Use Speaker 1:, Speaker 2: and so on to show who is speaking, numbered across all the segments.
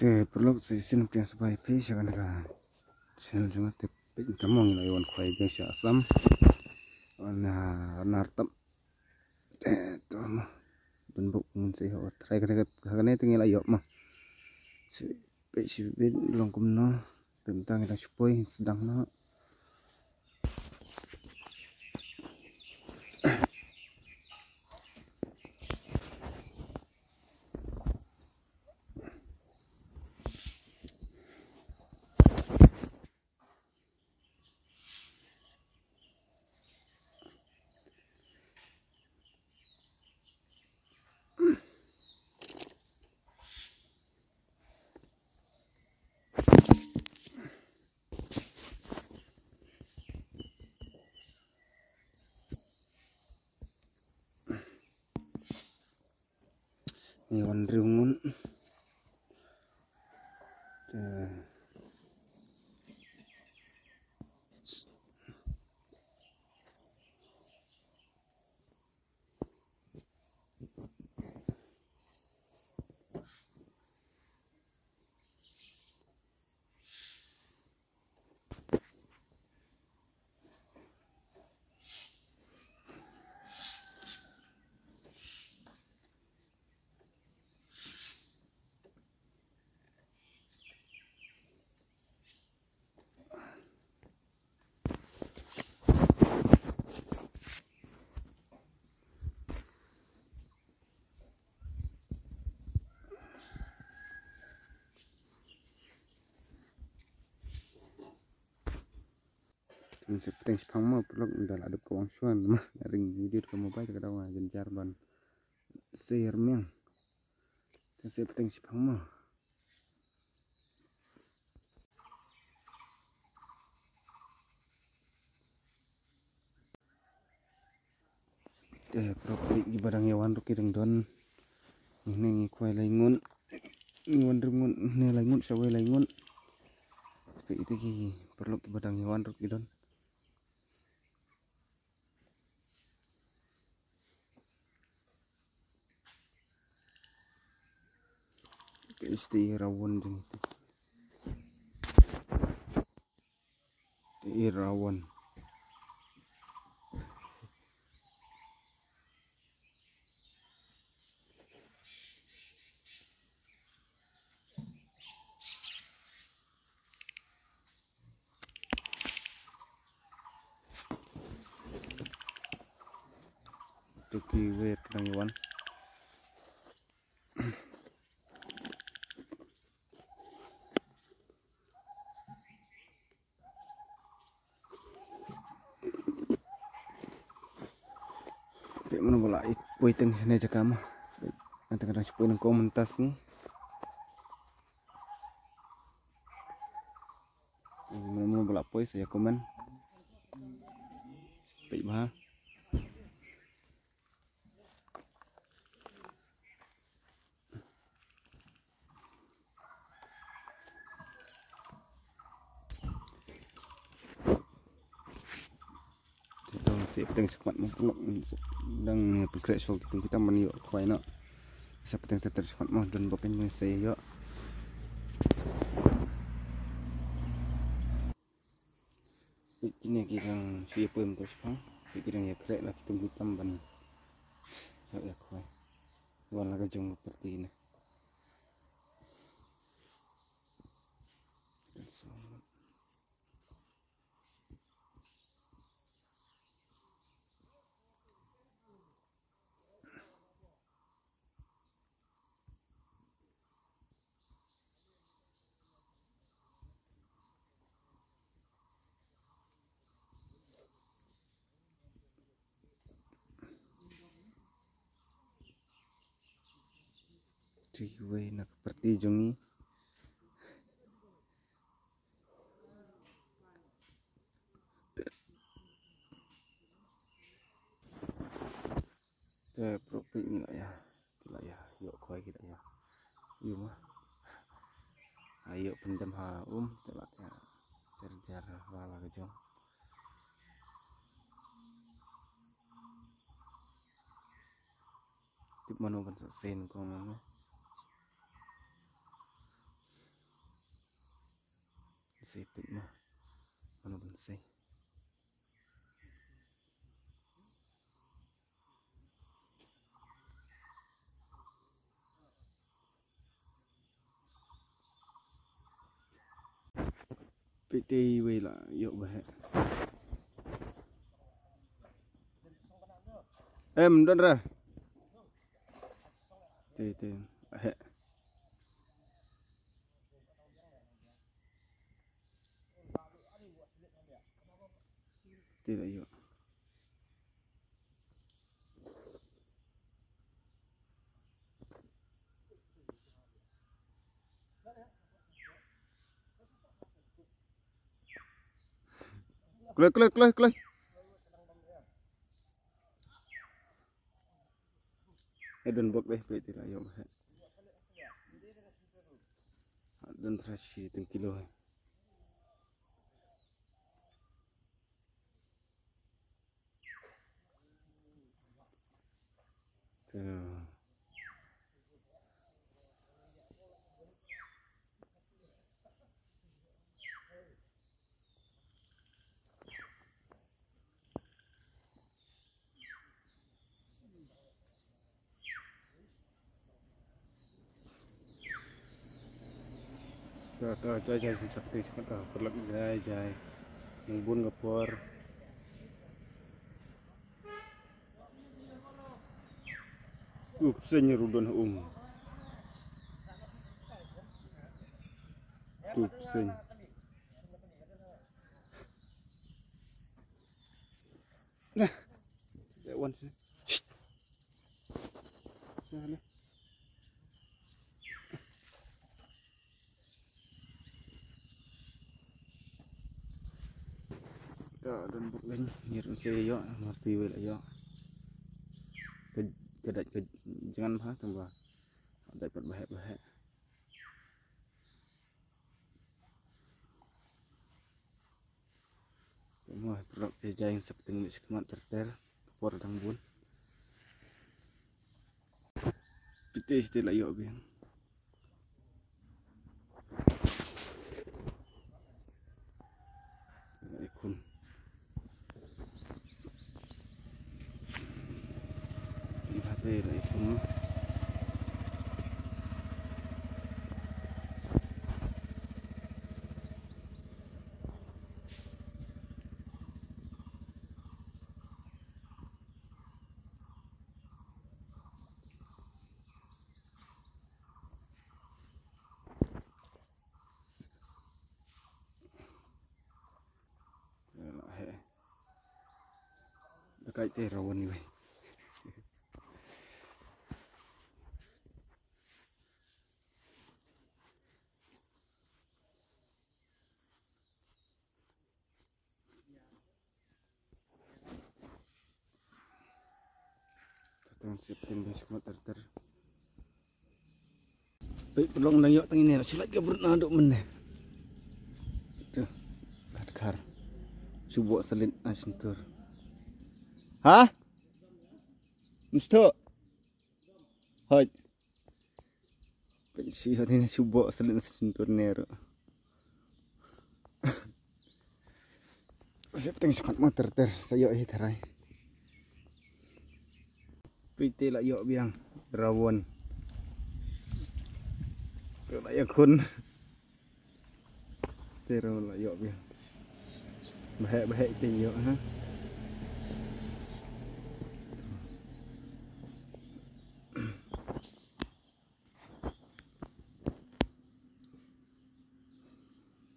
Speaker 1: Te perlu sin tiang sebaik pay siakan ka channel cuma te tamong la yon khwai ge sha asam na nartam te to ma ben buk mun se ho trai ka ne tingi la yo ma si pe si ben long kum no tentang ila supoi sedang no Iwan riungun septeng sipang mo pelok ndal ada kawang suan mah ring video ke mobile ke dawa jenjar ban share meng septeng sipang mo properti di barang hewan ruki deng don ini kuai laingun ngun rengun ne laingun sawai laingun itu ki perlu ke barang hewan ruki don istirawan jeng irawan tuki wet nang hewan mana bola poiteng sini aja kamu nanti kadang sepoi nang komentas nih mana bola poi saya komen baik mah septeng sekat mempelok dan bergerak so kita meniuk kuai nak septeng teter sekat mah dan bukan saya yo ini kirang siapa yang terus pang kirang ya kerek lah tunggu tamban ya kuai wala kajong seperti ini Ciwe nak seperti jongi propi ini lah ya yuk kuai kita ya yuk mah ayo pendam telak ya jar wala kejong tip mana ban sen kau mana sipit mah mana bensai PT we lah yuk bah don ra tê hệ tê lại yuk Klei. Don bok deh PT lah yuk bah don 100 kilo tuh cho jai sakti sakta perlak jai bun ngapor senya rudon senya nah that one sana don buk lên nhiệt chơi yo mati we la yo kedat jangan bah tambah dapat bahek semua produk jai seperti ini sekemat terter por dang bun piti istilah yo biang ikun hati lah ikun dekat teh rawan ni Tang siapin besok terter. Baik pelong nang yok tang ini silat ke bernaduk meneh. Tuh. Kadkar. Subuk selit asentur. Hah? Mesti. Hoi. Pensi hati subuk selit asentur nero. Siap tang sekat mau terter sayok terai. Piti lah yok biang rawon. Tuh lah ya kun. Tero lah yok biang. Bahek ti yok ha.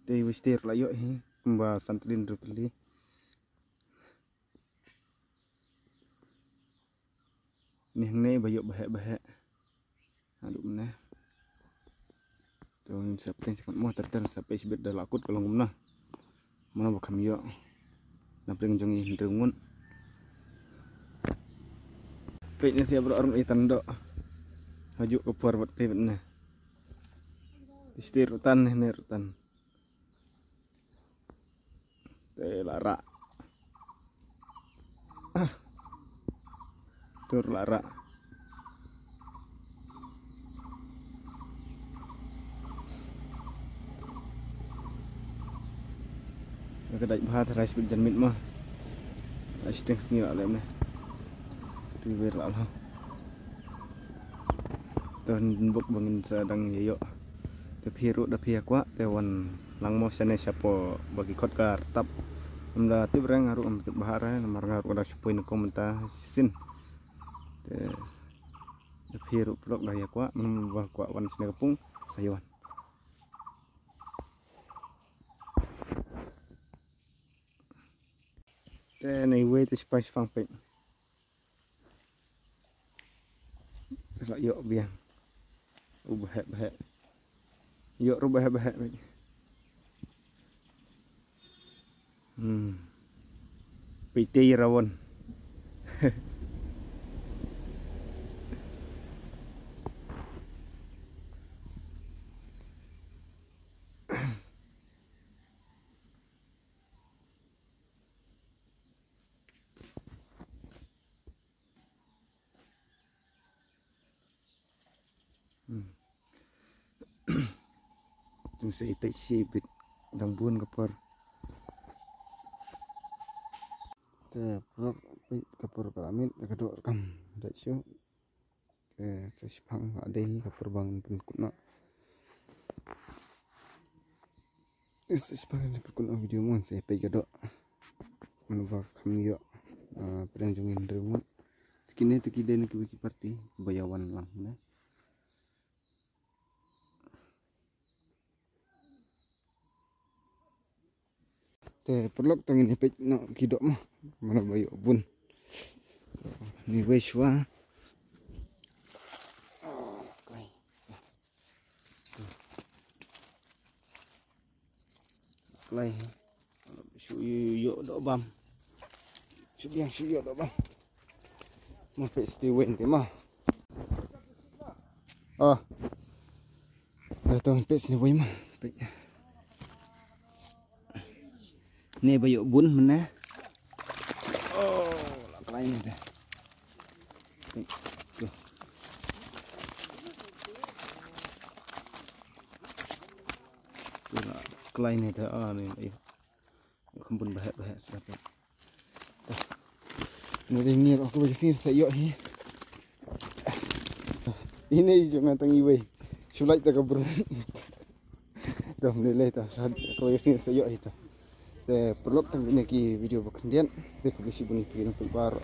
Speaker 1: Ti wistir lah yok hi. Mbak santlin rutli. Nih bayok bahek. Aduk meneh. Tuh seperti cepat mau terter sampai sibet dah lakut kalau ngumna. Mana bakam yo. Napring jongi ndungun. Pitnya siap orang itan dok. Hajuk ke puar buat pit nah. Distir rutan nih rutan. Teh lara. Tur lara. kedai bahat rice bit janmit mah steng sini lah lemne tu ber lah ton buk bangin sedang yo te phiru da phia kwa te wan lang mo sane sapo bagi khot kar tap amda tip reng haru am tip bahar mar ngaru da supoin komenta sin te da phiru plok da ya kwa bah kwa wan sine kapung sayuan te nei we te spice fang pe te la yo biang ubah yo rubah PT rawon tung se itai si bit dang bun kapur te prok bit kapur karamit te kador kam da syo ke sespang adei kapur bang pun kuna sespang ni kuna video mon se pe kador manubak kam yo peranjungin remote kini tekiden ki wiki party bayawan lang na te perlok tangin ipek no kidok mah mana bayo bun ni weshwa klai su yo do bam su biang su yo do bam mo pe stiwen te mah tong pe ni wei mah pe ni bayo bun mana lak lain ni dah tu lain ni dah ni ayo kembun bahak sedap ni ringir aku bagi sini sayok ni ini jangan tangi wei sulai tak kabur dah mulai dah aku bagi sini sayok itu te perlu tangnya ki video bakendian te publisi buni pikiran baru